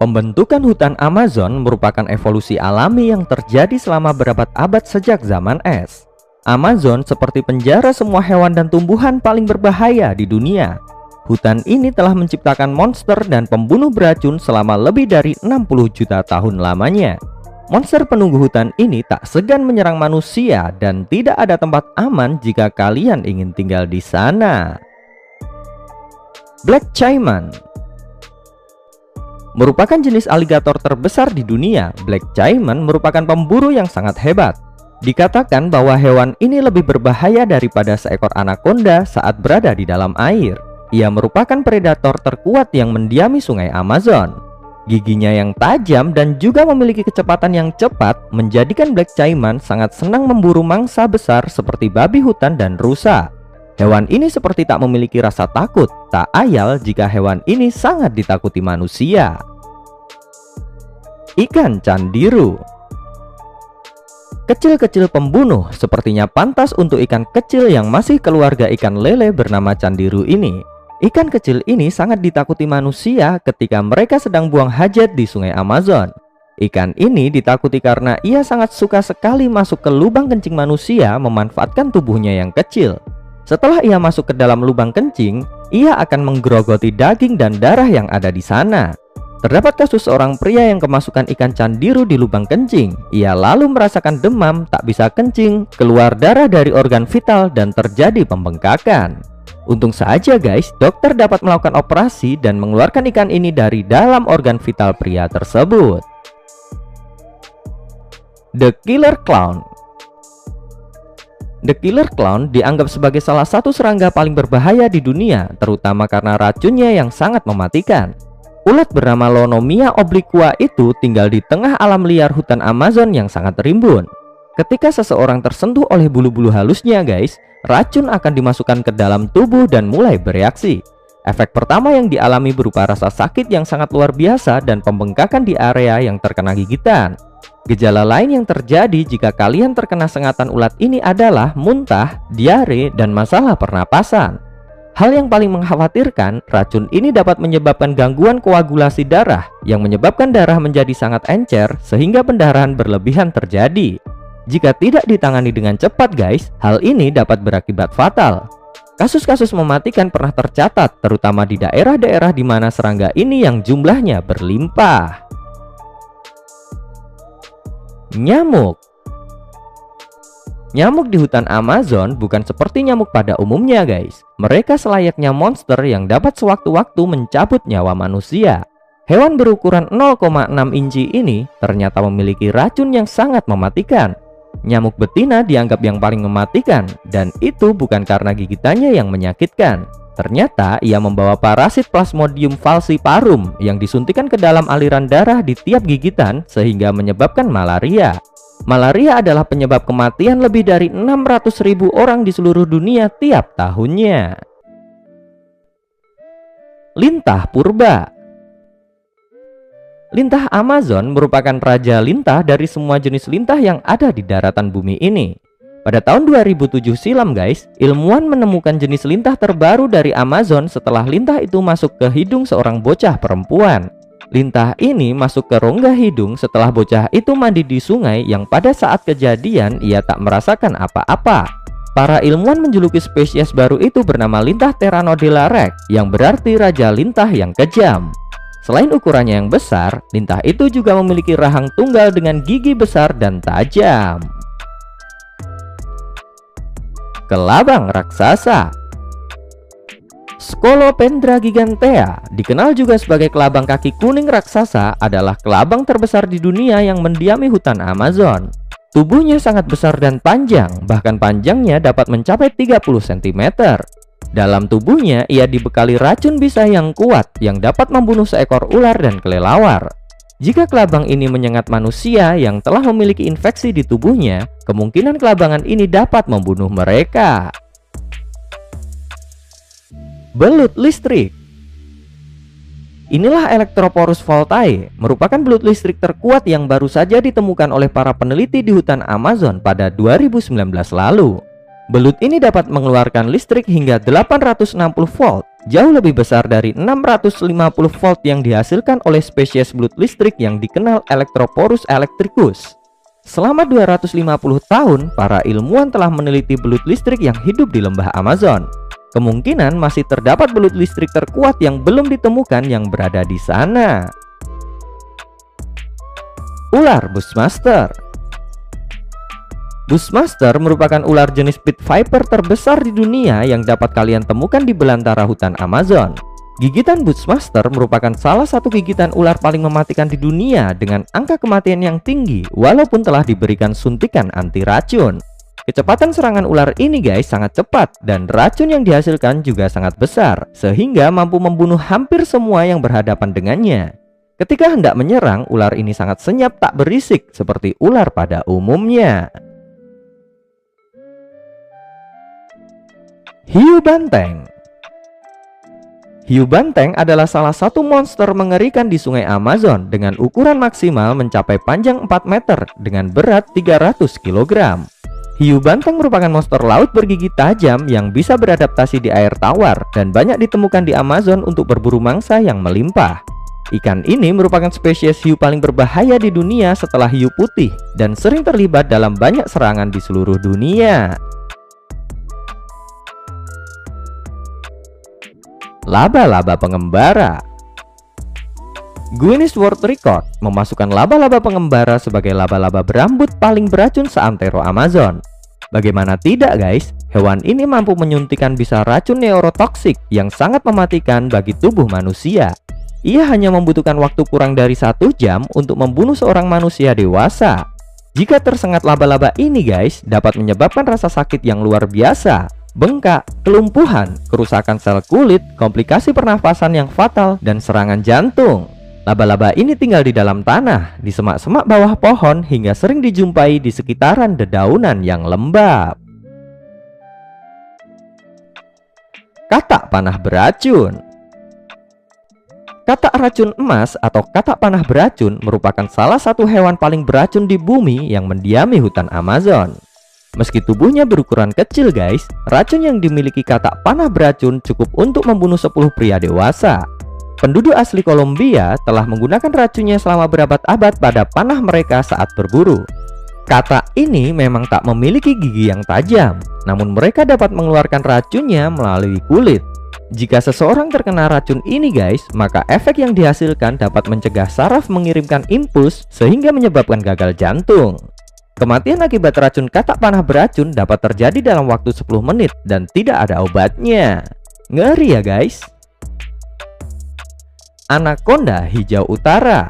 Pembentukan hutan Amazon merupakan evolusi alami yang terjadi selama berabad-abad sejak zaman es. Amazon seperti penjara semua hewan dan tumbuhan paling berbahaya di dunia. Hutan ini telah menciptakan monster dan pembunuh beracun selama lebih dari 60 juta tahun lamanya. Monster penunggu hutan ini tak segan menyerang manusia dan tidak ada tempat aman jika kalian ingin tinggal di sana. Black Caiman merupakan jenis aligator terbesar di dunia. Black Caiman merupakan pemburu yang sangat hebat. Dikatakan bahwa hewan ini lebih berbahaya daripada seekor anaconda saat berada di dalam air. Ia merupakan predator terkuat yang mendiami sungai Amazon. Giginya yang tajam dan juga memiliki kecepatan yang cepat menjadikan Black Caiman sangat senang memburu mangsa besar seperti babi hutan dan rusa. Hewan ini seperti tak memiliki rasa takut. Tak ayal jika hewan ini sangat ditakuti manusia. Ikan candiru. Kecil-kecil pembunuh sepertinya pantas untuk ikan kecil yang masih keluarga ikan lele bernama candiru ini. Ikan kecil ini sangat ditakuti manusia ketika mereka sedang buang hajat di sungai Amazon. Ikan ini ditakuti karena ia sangat suka sekali masuk ke lubang kencing manusia memanfaatkan tubuhnya yang kecil. Setelah ia masuk ke dalam lubang kencing, ia akan menggerogoti daging dan darah yang ada di sana. Terdapat kasus seorang pria yang kemasukan ikan candiru di lubang kencing. Ia lalu merasakan demam, tak bisa kencing, keluar darah dari organ vital dan terjadi pembengkakan. Untung saja guys, dokter dapat melakukan operasi dan mengeluarkan ikan ini dari dalam organ vital pria tersebut. The Killer Clown. The Killer Clown dianggap sebagai salah satu serangga paling berbahaya di dunia, terutama karena racunnya yang sangat mematikan. Ulat bernama Lonomia obliqua itu tinggal di tengah alam liar hutan Amazon yang sangat rimbun. Ketika seseorang tersentuh oleh bulu-bulu halusnya guys, racun akan dimasukkan ke dalam tubuh dan mulai bereaksi. Efek pertama yang dialami berupa rasa sakit yang sangat luar biasa dan pembengkakan di area yang terkena gigitan. Gejala lain yang terjadi jika kalian terkena sengatan ulat ini adalah muntah, diare, dan masalah pernapasan. Hal yang paling mengkhawatirkan, racun ini dapat menyebabkan gangguan koagulasi darah yang menyebabkan darah menjadi sangat encer sehingga pendarahan berlebihan terjadi. Jika tidak ditangani dengan cepat guys, hal ini dapat berakibat fatal. Kasus-kasus mematikan pernah tercatat, terutama di daerah-daerah di mana serangga ini yang jumlahnya berlimpah. Nyamuk. Nyamuk di hutan Amazon bukan seperti nyamuk pada umumnya guys. Mereka selayaknya monster yang dapat sewaktu-waktu mencabut nyawa manusia. Hewan berukuran 0,6 inci ini ternyata memiliki racun yang sangat mematikan. Nyamuk betina dianggap yang paling mematikan, dan itu bukan karena gigitannya yang menyakitkan. Ternyata ia membawa parasit Plasmodium falciparum yang disuntikan ke dalam aliran darah di tiap gigitan sehingga menyebabkan malaria. Malaria adalah penyebab kematian lebih dari 600.000 orang di seluruh dunia tiap tahunnya. Lintah purba. Lintah Amazon merupakan raja lintah dari semua jenis lintah yang ada di daratan bumi ini. Pada tahun 2007 silam guys, ilmuwan menemukan jenis lintah terbaru dari Amazon setelah lintah itu masuk ke hidung seorang bocah perempuan. Lintah ini masuk ke rongga hidung setelah bocah itu mandi di sungai yang pada saat kejadian ia tak merasakan apa-apa. Para ilmuwan menjuluki spesies baru itu bernama lintah Pteranodilla rex, yang berarti raja lintah yang kejam. Selain ukurannya yang besar, lintah itu juga memiliki rahang tunggal dengan gigi besar dan tajam. Kelabang raksasa. Scolopendra gigantea, dikenal juga sebagai kelabang kaki kuning raksasa, adalah kelabang terbesar di dunia yang mendiami hutan Amazon. Tubuhnya sangat besar dan panjang, bahkan panjangnya dapat mencapai 30 cm. Dalam tubuhnya, ia dibekali racun bisa yang kuat yang dapat membunuh seekor ular dan kelelawar. Jika kelabang ini menyengat manusia yang telah memiliki infeksi di tubuhnya, kemungkinan kelabangan ini dapat membunuh mereka. Belut listrik. Inilah Electroporus voltae, merupakan belut listrik terkuat yang baru saja ditemukan oleh para peneliti di hutan Amazon pada 2019 lalu. Belut ini dapat mengeluarkan listrik hingga 860 volt. jauh lebih besar dari 650 volt yang dihasilkan oleh spesies belut listrik yang dikenal Electroporus electricus. Selama 250 tahun, para ilmuwan telah meneliti belut listrik yang hidup di lembah Amazon. Kemungkinan masih terdapat belut listrik terkuat yang belum ditemukan yang berada di sana. Ular Bushmaster. Bushmaster merupakan ular jenis pit viper terbesar di dunia yang dapat kalian temukan di belantara hutan Amazon. Gigitan Bushmaster merupakan salah satu gigitan ular paling mematikan di dunia dengan angka kematian yang tinggi walaupun telah diberikan suntikan anti racun. Kecepatan serangan ular ini guys sangat cepat dan racun yang dihasilkan juga sangat besar sehingga mampu membunuh hampir semua yang berhadapan dengannya. Ketika hendak menyerang, ular ini sangat senyap tak berisik seperti ular pada umumnya. Hiu banteng. Hiu banteng adalah salah satu monster mengerikan di sungai Amazon dengan ukuran maksimal mencapai panjang 4 meter dengan berat 300 kg. Hiu banteng merupakan monster laut bergigi tajam yang bisa beradaptasi di air tawar dan banyak ditemukan di Amazon untuk berburu mangsa yang melimpah. Ikan ini merupakan spesies hiu paling berbahaya di dunia setelah hiu putih dan sering terlibat dalam banyak serangan di seluruh dunia. Laba-laba pengembara. Guinness World Record memasukkan laba-laba pengembara sebagai laba-laba berambut paling beracun seantero Amazon. Bagaimana tidak guys, hewan ini mampu menyuntikkan bisa racun neurotoksik yang sangat mematikan bagi tubuh manusia. Ia hanya membutuhkan waktu kurang dari 1 jam untuk membunuh seorang manusia dewasa. Jika tersengat laba-laba ini guys, dapat menyebabkan rasa sakit yang luar biasa, bengkak, kelumpuhan, kerusakan sel kulit, komplikasi pernafasan yang fatal, dan serangan jantung. Laba-laba ini tinggal di dalam tanah, di semak-semak bawah pohon, hingga sering dijumpai di sekitaran dedaunan yang lembab. Katak panah beracun. Katak racun emas atau katak panah beracun merupakan salah satu hewan paling beracun di bumi yang mendiami hutan Amazon. Meski tubuhnya berukuran kecil guys, racun yang dimiliki katak panah beracun cukup untuk membunuh 10 pria dewasa. Penduduk asli Kolombia telah menggunakan racunnya selama berabad-abad pada panah mereka saat berburu. Katak ini memang tak memiliki gigi yang tajam, namun mereka dapat mengeluarkan racunnya melalui kulit. Jika seseorang terkena racun ini guys, maka efek yang dihasilkan dapat mencegah saraf mengirimkan impuls sehingga menyebabkan gagal jantung. Kematian akibat racun katak panah beracun dapat terjadi dalam waktu 10 menit dan tidak ada obatnya. Ngeri ya guys. Anaconda hijau utara.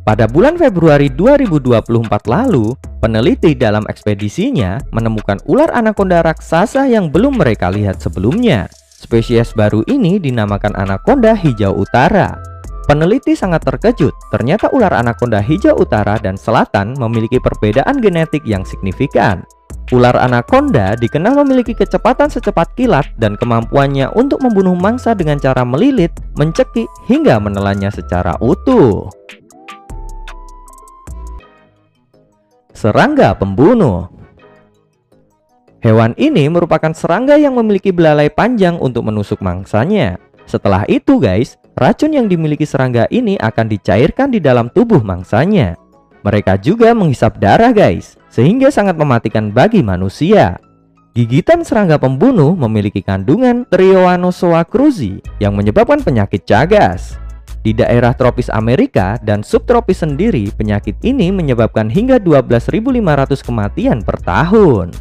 Pada bulan Februari 2024 lalu, peneliti dalam ekspedisinya menemukan ular anaconda raksasa yang belum mereka lihat sebelumnya. Spesies baru ini dinamakan anaconda hijau utara. Peneliti sangat terkejut, ternyata ular anaconda hijau utara dan selatan memiliki perbedaan genetik yang signifikan. Ular anaconda dikenal memiliki kecepatan secepat kilat dan kemampuannya untuk membunuh mangsa dengan cara melilit, mencekik, hingga menelannya secara utuh. Serangga pembunuh. Hewan ini merupakan serangga yang memiliki belalai panjang untuk menusuk mangsanya. Setelah itu guys, racun yang dimiliki serangga ini akan dicairkan di dalam tubuh mangsanya. Mereka juga menghisap darah guys, sehingga sangat mematikan bagi manusia. Gigitan serangga pembunuh memiliki kandungan Trioanosoa cruzi yang menyebabkan penyakit Chagas. Di daerah tropis Amerika dan subtropis sendiri, penyakit ini menyebabkan hingga 12.500 kematian per tahun.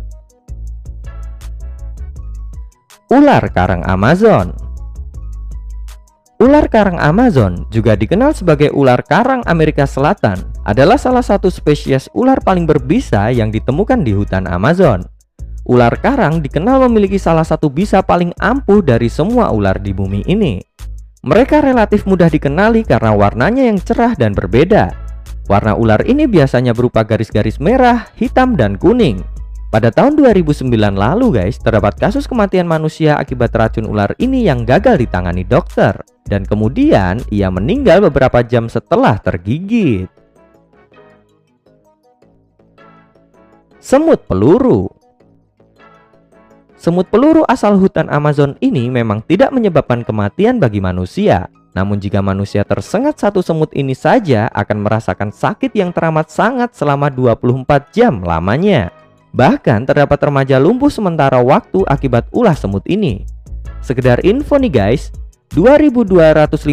Ular karang Amazon. Ular karang Amazon, juga dikenal sebagai ular karang Amerika Selatan, adalah salah satu spesies ular paling berbisa yang ditemukan di hutan Amazon. Ular karang dikenal memiliki salah satu bisa paling ampuh dari semua ular di bumi ini. Mereka relatif mudah dikenali karena warnanya yang cerah dan berbeda. Warna ular ini biasanya berupa garis-garis merah, hitam, dan kuning. Pada tahun 2009 lalu guys, terdapat kasus kematian manusia akibat racun ular ini yang gagal ditangani dokter. Dan kemudian ia meninggal beberapa jam setelah tergigit. Semut peluru. Semut peluru asal hutan Amazon ini memang tidak menyebabkan kematian bagi manusia. Namun jika manusia tersengat satu semut ini saja akan merasakan sakit yang teramat sangat selama 24 jam lamanya. Bahkan terdapat remaja lumpuh sementara waktu akibat ulah semut ini. Sekedar info nih guys, 2250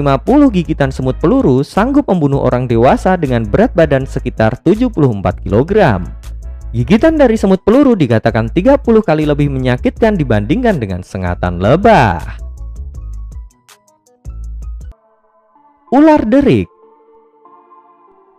gigitan semut peluru sanggup membunuh orang dewasa dengan berat badan sekitar 74 kg. Gigitan dari semut peluru dikatakan 30 kali lebih menyakitkan dibandingkan dengan sengatan lebah. Ular derik.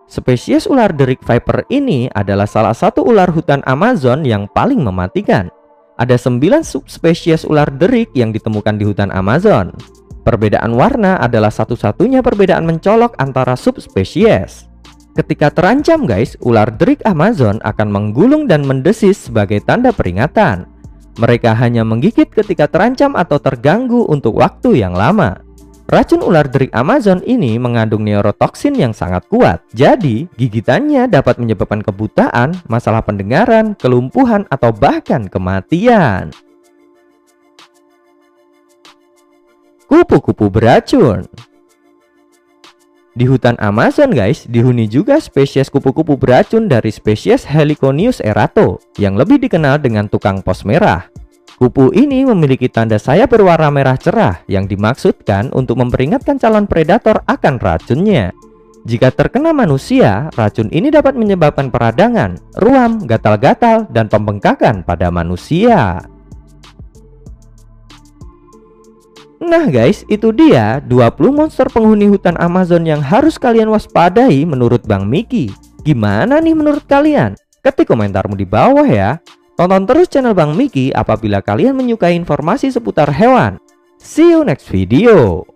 Spesies ular derik viper ini adalah salah satu ular hutan Amazon yang paling mematikan. Ada 9 subspesies ular derik yang ditemukan di hutan Amazon. Perbedaan warna adalah satu-satunya perbedaan mencolok antara subspesies. Ketika terancam guys, ular derik Amazon akan menggulung dan mendesis sebagai tanda peringatan. Mereka hanya menggigit ketika terancam atau terganggu untuk waktu yang lama. Racun ular derik Amazon ini mengandung neurotoksin yang sangat kuat. Jadi, gigitannya dapat menyebabkan kebutaan, masalah pendengaran, kelumpuhan, atau bahkan kematian. Kupu-kupu beracun. Di hutan Amazon guys, dihuni juga spesies kupu-kupu beracun dari spesies Heliconius erato yang lebih dikenal dengan tukang pos merah. Kupu ini memiliki tanda sayap berwarna merah cerah yang dimaksudkan untuk memperingatkan calon predator akan racunnya. Jika terkena manusia, racun ini dapat menyebabkan peradangan, ruam, gatal-gatal, dan pembengkakan pada manusia. Nah guys, itu dia 20 monster penghuni hutan Amazon yang harus kalian waspadai menurut Bang Miki. Gimana nih menurut kalian? Ketik komentarmu di bawah ya. Tonton terus channel Bang Miki apabila kalian menyukai informasi seputar hewan. See you next video.